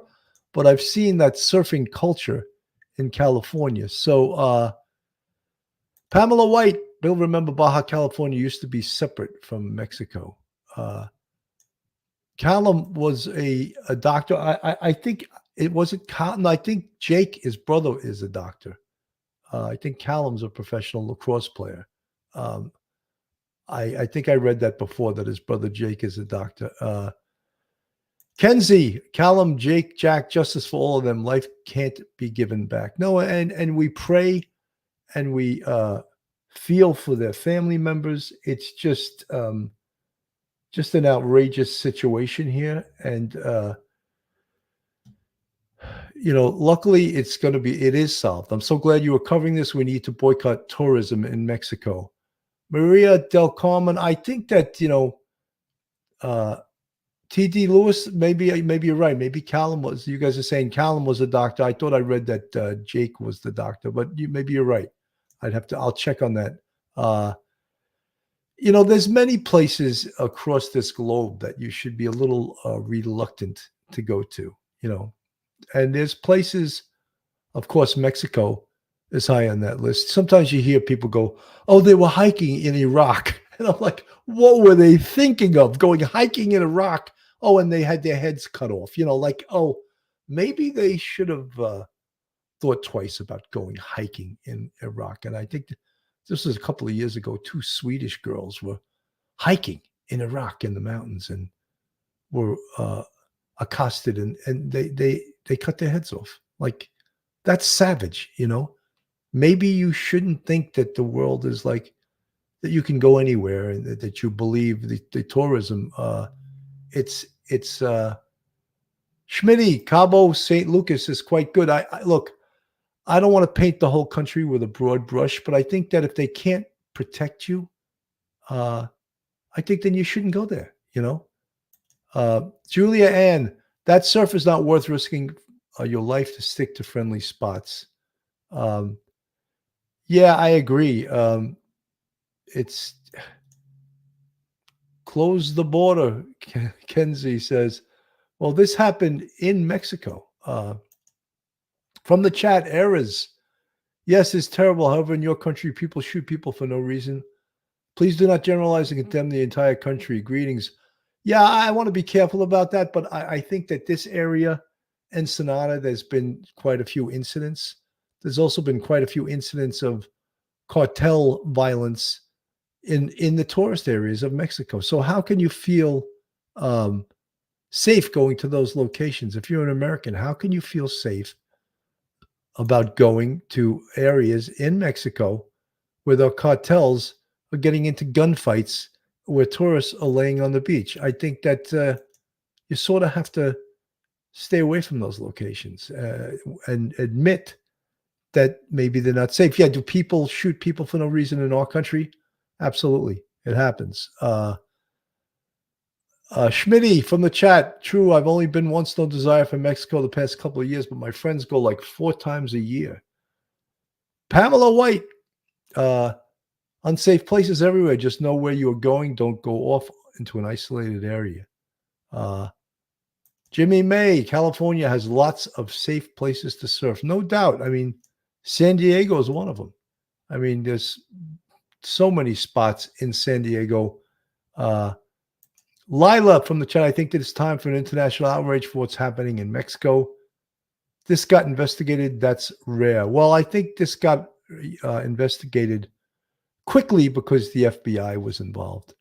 but I've seen that surfing culture in California. So, Pamela White, Bill, remember Baja California used to be separate from Mexico. Callum was a doctor. I think it wasn't Callum. I think Jake, his brother, is a doctor. I think Callum's a professional lacrosse player. I think I read that before, that his brother Jake is a doctor. Kenzie, Callum, Jake, Jack, justice for all of them. Life can't be given back. No, and we pray and we feel for their family members. It's just an outrageous situation here. And, luckily it is solved. I'm so glad you were covering this. We need to boycott tourism in Mexico. Maria Del Carmen, I think that, T.D. Lewis, maybe you're right. Maybe Callum you guys are saying Callum was a doctor. I thought I read that Jake was the doctor, but maybe you're right. I'll check on that. There's many places across this globe that you should be a little reluctant to go to, and there's places, of course, Mexico is high on that list. Sometimes you hear people go, oh, they were hiking in Iraq. And I'm like, what were they thinking of, going hiking in Iraq? Oh, and they had their heads cut off, oh, maybe they should have thought twice about going hiking in Iraq. And I think this was a couple of years ago. 2 Swedish girls were hiking in Iraq in the mountains and were accosted, and they cut their heads off. Like, that's savage, Maybe you shouldn't think that the world is like that. You can go anywhere, and that you believe the tourism. It's Schmitty, Cabo St. Lucas is quite good. I look, I don't want to paint the whole country with a broad brush, but I think that if they can't protect you, I think then you shouldn't go there, Julia Ann, that surf is not worth risking your life to stick to friendly spots. Yeah, I agree. It's close the border, Kenzie says. Well, this happened in Mexico. From the chat, errors. Yes, it's terrible. However, in your country, people shoot people for no reason. Please do not generalize and condemn the entire country. Greetings. Yeah, I want to be careful about that, but I think that this area, Ensenada, there's been quite a few incidents. There's also been quite a few incidents of cartel violence in the tourist areas of Mexico. So how can you feel safe going to those locations? If you're an American, how can you feel safe about going to areas in Mexico where the cartels are getting into gunfights, where tourists are laying on the beach? I think that you sort of have to stay away from those locations and admit that maybe they're not safe. Yeah, do people shoot people for no reason in our country? Absolutely, it happens. Schmitty from the chat, true, I've only been once, no desire for Mexico the past couple of years, but my friends go like 4 times a year. Pamela White, unsafe places everywhere. Just know where you're going. Don't go off into an isolated area. Jimmy May, California has lots of safe places to surf. No doubt. I mean, San Diego is one of them. I mean, there's so many spots in San Diego. Lila from the chat, I think that it's time for an international outrage for what's happening in Mexico. This got investigated. That's rare. Well, I think this got investigated quickly because the FBI was involved.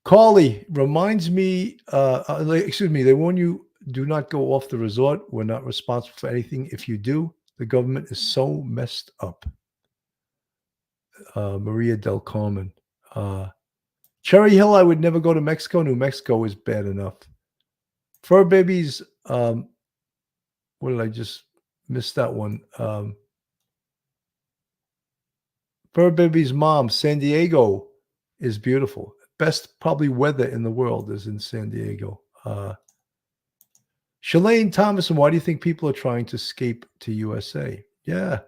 Carly reminds me, they warn you, do not go off the resort. We're not responsible for anything. If you do, the government is so messed up. Maria Del Carmen. Cherry Hill, I would never go to Mexico. New Mexico is bad enough. Fur babies, what did I just miss that one? Fur baby's mom, San Diego is beautiful. Best probably weather in the world is in San Diego. Shalane Thomason, why do you think people are trying to escape to USA? Yeah,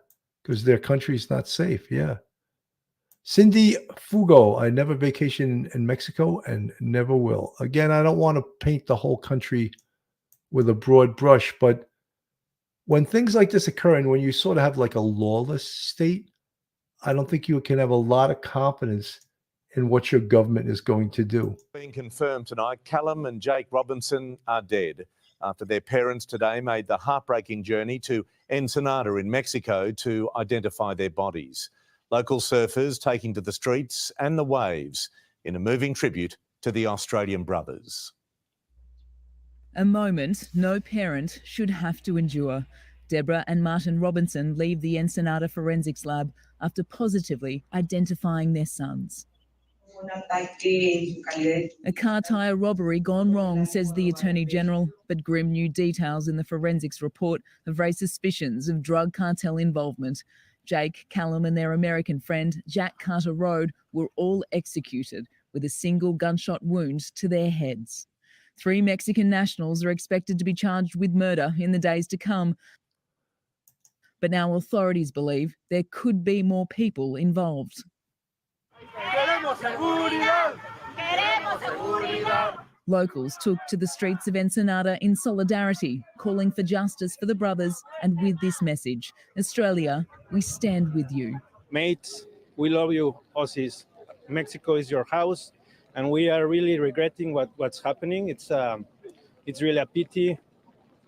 because their country's not safe. Yeah. Cindy Fugo, I never vacation in Mexico and never will. Again, I don't want to paint the whole country with a broad brush, but when things like this occur and when you sort of have like a lawless state, I don't think you can have a lot of confidence in what your government is going to do. Being confirmed tonight, Callum and Jake Robinson are dead after their parents today made the heartbreaking journey to Ensenada in Mexico to identify their bodies. Local surfers taking to the streets and the waves in a moving tribute to the Australian brothers. A moment no parent should have to endure. Deborah and Martin Robinson leave the Ensenada Forensics Lab after positively identifying their sons. A car tyre robbery gone wrong, says the Attorney General, but grim new details in the forensics report have raised suspicions of drug cartel involvement. Jake, Callum and their American friend, Jack Carter Road, were all executed with a single gunshot wound to their heads. 3 Mexican nationals are expected to be charged with murder in the days to come. But now authorities believe there could be more people involved. Locals took to the streets of Ensenada in solidarity, calling for justice for the brothers and with this message: Australia, we stand with you. Mates, we love you, Aussies. Mexico is your house, and we are really regretting what's happening. It's really a pity.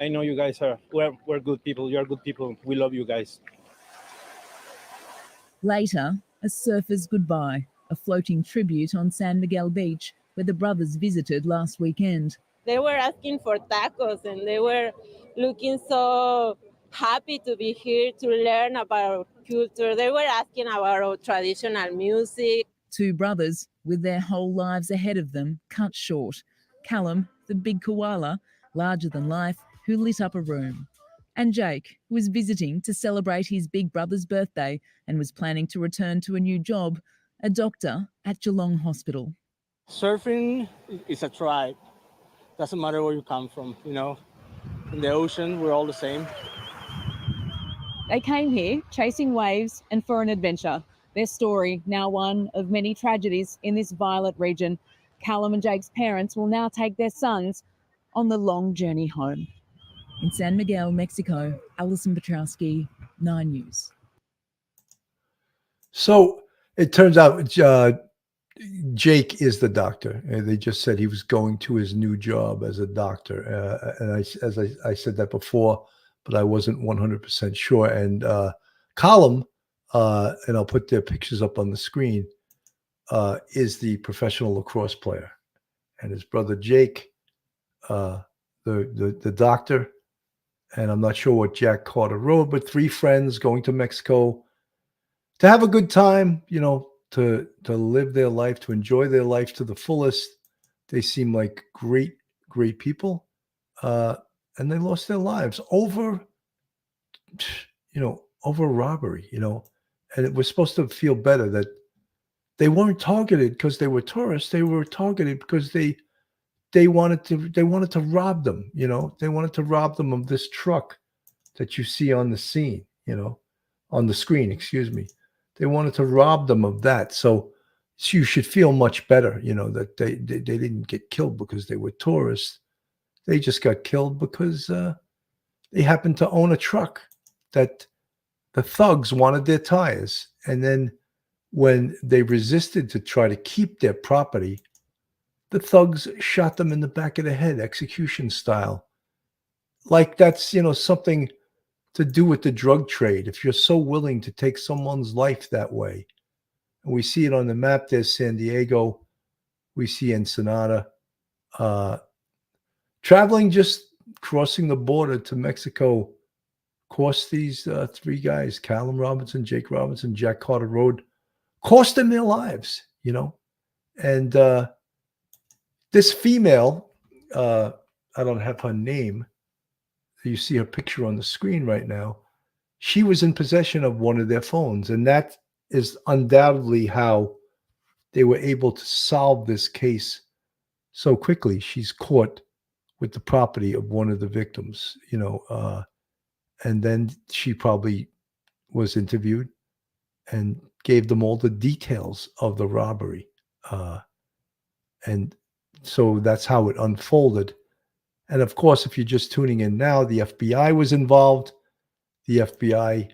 I know you guys we're good people. You're good people. We love you guys. Later, a surfer's goodbye, a floating tribute on San Miguel Beach, where the brothers visited last weekend. They were asking for tacos and they were looking so happy to be here to learn about our culture. They were asking about our traditional music. 2 brothers, with their whole lives ahead of them, cut short. Callum, the big koala, larger than life, who lit up a room. And Jake, who was visiting to celebrate his big brother's birthday and was planning to return to a new job, a doctor at Geelong Hospital. Surfing is a tribe. Doesn't matter where you come from, you know. In the ocean, we're all the same. They came here chasing waves and for an adventure. Their story, now one of many tragedies in this violent region. Callum and Jake's parents will now take their sons on the long journey home. In San Miguel, Mexico, Alison Petrowski, 9 News. So it turns out Jake is the doctor. They just said he was going to his new job as a doctor. And I said that before, but I wasn't 100% sure. And Callum, and I'll put their pictures up on the screen, is the professional lacrosse player. And his brother Jake, the doctor, and I'm not sure what Jack Carter wrote, but 3 friends going to Mexico to have a good time, to live their life, to enjoy their life to the fullest. They seem like great people. And they lost their lives over robbery, and it was supposed to feel better that they weren't targeted because they were tourists. They were targeted because they wanted to rob them, they wanted to rob them of this truck that you see on the scene, on the screen, excuse me. They wanted to rob them of that. So you should feel much better, that they didn't get killed because they were tourists. They just got killed because they happened to own a truck that the thugs wanted their tires. And then when they resisted to try to keep their property, the thugs shot them in the back of the head, execution style. Like that's, something to do with the drug trade. If you're so willing to take someone's life that way. And we see it on the map. There's San Diego. We see Ensenada. Traveling, just crossing the border to Mexico, cost these 3 guys, Callum Robinson, Jake Robinson, Jack Carter Road, cost them their lives, And this female, I don't have her name. You see her picture on the screen right now. She was in possession of one of their phones, and that is undoubtedly how they were able to solve this case so quickly. She's caught with the property of one of the victims, and then she probably was interviewed and gave them all the details of the robbery. And so that's how it unfolded. And of course, if you're just tuning in now, the FBI was involved. The FBI,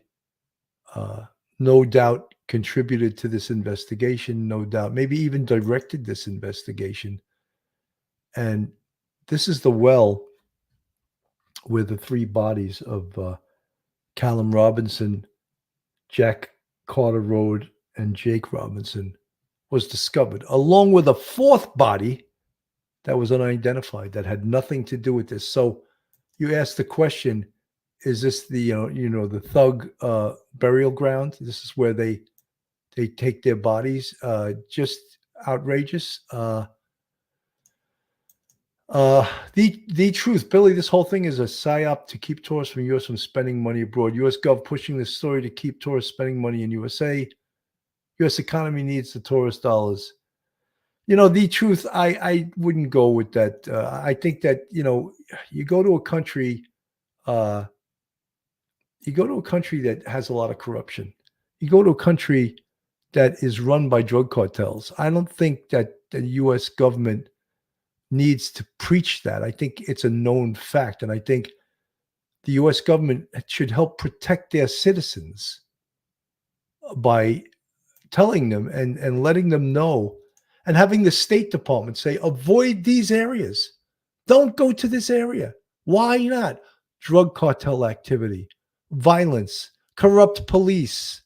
no doubt, contributed to this investigation, no doubt, maybe even directed this investigation. And this is the well where the 3 bodies of Callum Robinson, Jack Carter Road, and Jake Robinson was discovered, along with a 4th body that was unidentified, that had nothing to do with this. So you ask the question, is this the, the thug burial ground? This is where they take their bodies. Just outrageous. The truth, Billy, this whole thing is a psyop to keep tourists from U.S. from spending money abroad. U.S. Gov pushing this story to keep tourists spending money in USA. U.S. economy needs the tourist dollars. The truth, I wouldn't go with that. I think that, you go to a country, that has a lot of corruption. You go to a country that is run by drug cartels. I don't think that the U.S. government needs to preach that. I think it's a known fact. And I think the U.S. government should help protect their citizens by telling them and letting them know, and having the State Department say, avoid these areas. Don't go to this area. Why not? Drug cartel activity, violence, corrupt police,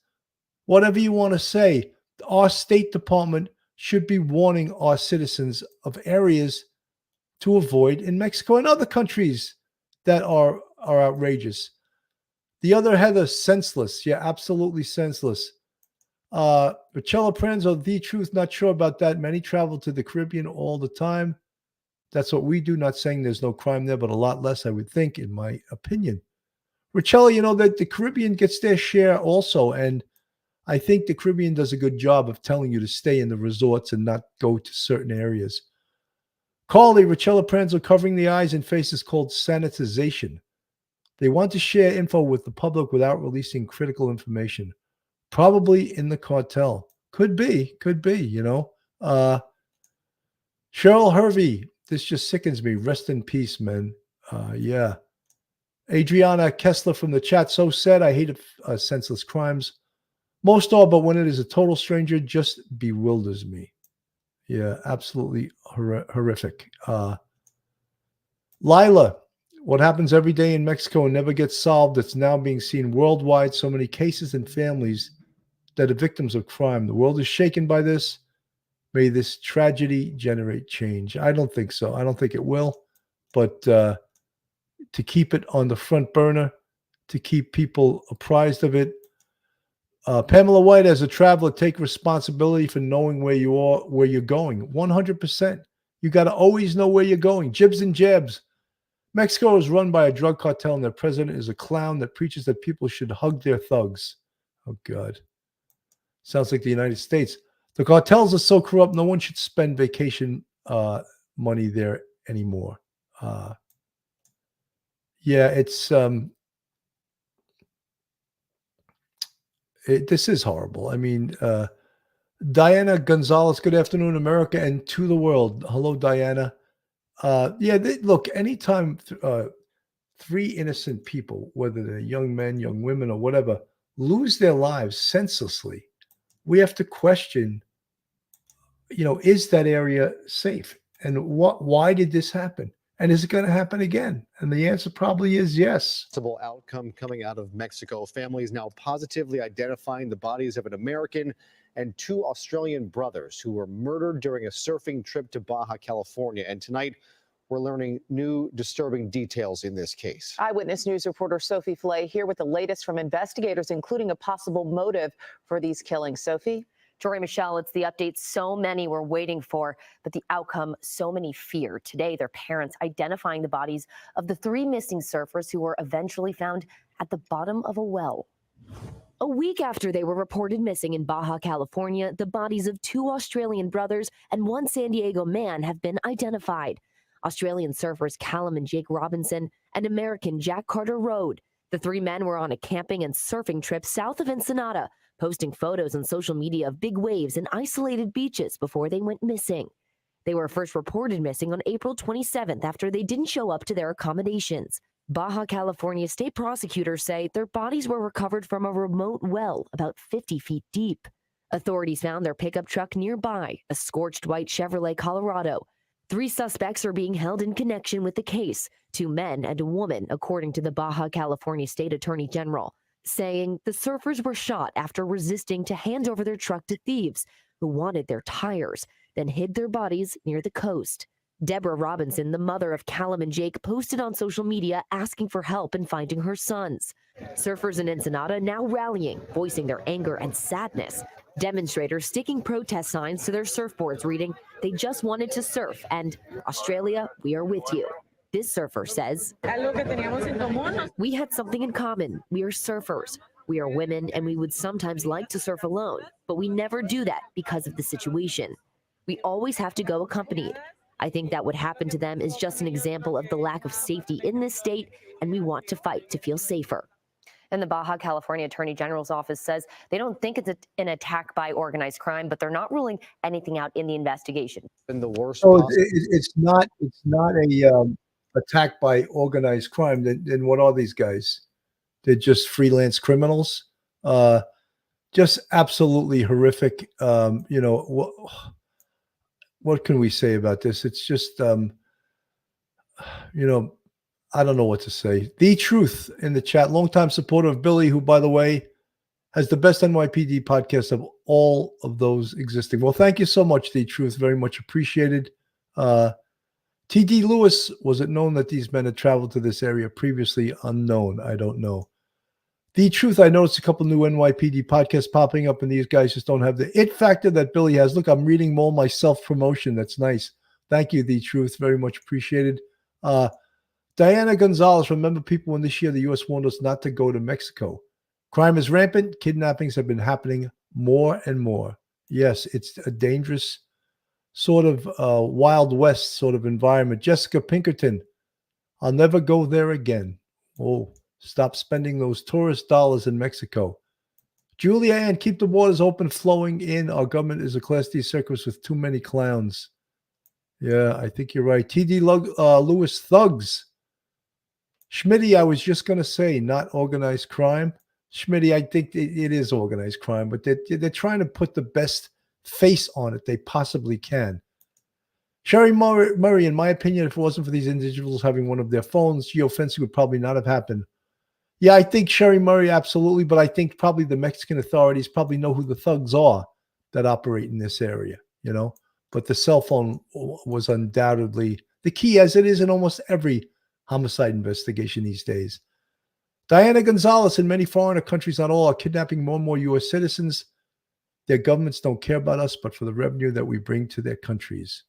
whatever you want to say. Our State Department should be warning our citizens of areas to avoid in Mexico and other countries that are outrageous. The other, Heather, senseless. Yeah, absolutely senseless. Richella Pranzo, the truth, not sure about that. Many travel to the Caribbean all the time. That's what we do. Not saying there's no crime there, but a lot less, I would think, in my opinion. Richella, that the Caribbean gets their share also. And I think the Caribbean does a good job of telling you to stay in the resorts and not go to certain areas. Carly, Richella Pranzo, covering the eyes and faces called sanitization. They want to share info with the public without releasing critical information. Probably in the cartel. Could be, you know. Cheryl Hervey, this just sickens me. Rest in peace, man. Yeah. Adriana Kessler from the chat, so sad. I hate senseless crimes. Most all, but when it is a total stranger, just bewilders me. Yeah, absolutely horrific. Lila, what happens every day in Mexico and never gets solved, it's now being seen worldwide. So many cases and families that are victims of crime. The world is shaken by this. May this tragedy generate change. I don't think so. I don't think it will. But to keep it on the front burner, to keep people apprised of it. Pamela White, as a traveler, take responsibility for knowing where you are, where you're going. 100%. You got to always know where you're going. Jibs and jabs. Mexico is run by a drug cartel, and their president is a clown that preaches that people should hug their thugs. Oh, God. Sounds like the United States. The cartels are so corrupt, no one should spend vacation money there anymore. Yeah, it's this is horrible. I mean, Diana Gonzalez, good afternoon, America, and to the world. Hello, Diana. Yeah, look, anytime three innocent people, whether they're young men, young women, or whatever, lose their lives senselessly, we have to question, you know, is that area safe? And why did this happen? And is it going to happen again? And the answer probably is yes. Possible outcome coming out of Mexico. Families now positively identifying the bodies of an American and two Australian brothers who were murdered during a surfing trip to Baja California. And tonight, we're learning new disturbing details in this case. Eyewitness News reporter Sophie Flay here with the latest from investigators, including a possible motive for these killings. Sophie? Tori Michelle, it's the update so many were waiting for, but the outcome so many feared. Today, their parents identifying the bodies of the three missing surfers who were eventually found at the bottom of a well. A week after they were reported missing in Baja California, the bodies of two Australian brothers and one San Diego man have been identified. Australian surfers Callum and Jake Robinson and American Jack Carter Road. The three men were on a camping and surfing trip south of Ensenada, posting photos on social media of big waves and isolated beaches before they went missing. They were first reported missing on April 27th after they didn't show up to their accommodations. Baja California state prosecutors say their bodies were recovered from a remote well about 50 feet deep. Authorities found their pickup truck nearby, a scorched white Chevrolet Colorado. 3 suspects are being held in connection with the case, 2 men and a woman, according to the Baja California State Attorney General, saying the surfers were shot after resisting to hand over their truck to thieves who wanted their tires, then hid their bodies near the coast. Deborah Robinson, the mother of Callum and Jake, posted on social media asking for help in finding her sons. Surfers in Ensenada now rallying, voicing their anger and sadness. Demonstrators sticking protest signs to their surfboards reading, "They just wanted to surf," and "Australia, we are with you." This surfer says, "We had something in common. We are surfers. We are women, and we would sometimes like to surf alone, but we never do that because of the situation. We always have to go accompanied. I think that what happened to them is just an example of the lack of safety in this state, and we want to fight to feel safer." And the Baja California Attorney General's office says they don't think it's an attack by organized crime, but they're not ruling anything out in the investigation. And the worst. So it's not a attack by organized crime. Then what are these guys? They're just freelance criminals. Just absolutely horrific. You know, what can we say about this? It's just, you know, I don't know what to say. The Truth in the chat, longtime supporter of Billy, who, by the way, has the best NYPD podcast of all of those existing. Well, thank you so much, The Truth. Very much appreciated. T.D. Lewis, was it known that these men had traveled to this area previously? Unknown. I don't know. The Truth, I noticed a couple new NYPD podcasts popping up, and these guys just don't have the it factor that Billy has. Look, I'm reading more my self-promotion. That's nice. Thank you, The Truth. Very much appreciated. Diana Gonzalez, remember people when this year the U.S. warned us not to go to Mexico. Crime is rampant. Kidnappings have been happening more and more. Yes, it's a dangerous sort of Wild West sort of environment. Jessica Pinkerton, I'll never go there again. Oh, stop spending those tourist dollars in Mexico. Julianne, keep the waters open, flowing in. Our government is a Class D circus with too many clowns. Yeah, I think you're right. TD Lewis thugs. Schmitty, I was just going to say, not organized crime. Schmitty, I think it is organized crime, but they're trying to put the best face on it they possibly can. Sherry Murray, in my opinion, if it wasn't for these individuals having one of their phones, geofencing would probably not have happened. Yeah, I think Sherry Murray, absolutely, but I think probably the Mexican authorities probably know who the thugs are that operate in this area, you know. But the cell phone was undoubtedly the key, as it is in almost every homicide investigation these days. Diana Gonzalez, in many foreign countries, not all, are kidnapping more and more U.S. citizens. Their governments don't care about us, but for the revenue that we bring to their countries.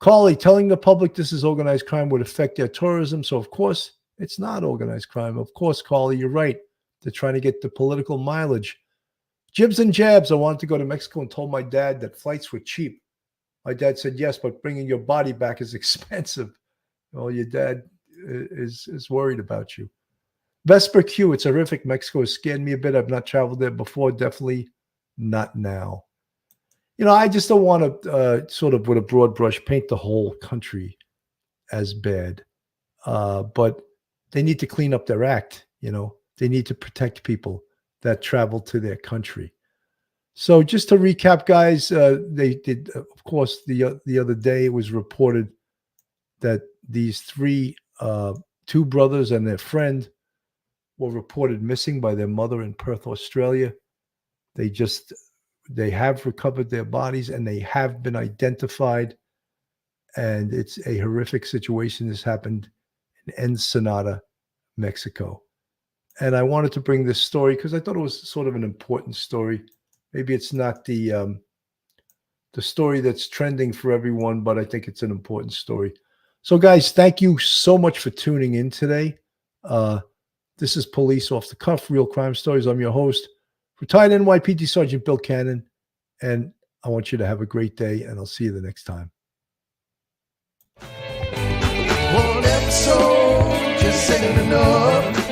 Carly, telling the public this is organized crime would affect their tourism, so of course it's not organized crime. Of course, Carly, you're right. They're trying to get the political mileage. Jibs and jabs. I wanted to go to Mexico and told my dad that flights were cheap. My dad said, yes, but bringing your body back is expensive. Well, your dad is worried about you. Vesper Q, it's horrific. Mexico has scared me a bit. I've not traveled there before. Definitely not now. You know, I just don't want to sort of with a broad brush paint the whole country as bad. But they need to clean up their act. You know, they need to protect people that travel to their country. So just to recap, guys, they did, of course, the other day it was reported that these two brothers and their friend were reported missing by their mother in Perth, Australia. They have recovered their bodies and they have been identified. And it's a horrific situation. This happened in Ensenada, Mexico. And I wanted to bring this story because I thought it was sort of an important story. Maybe it's not the story that's trending for everyone, but I think it's an important story. So, guys, thank you so much for tuning in today. This is Police Off the Cuff, Real Crime Stories. I'm your host, retired NYPD Sergeant Bill Cannon, and I want you to have a great day, and I'll see you the next time. One episode just ain't enough.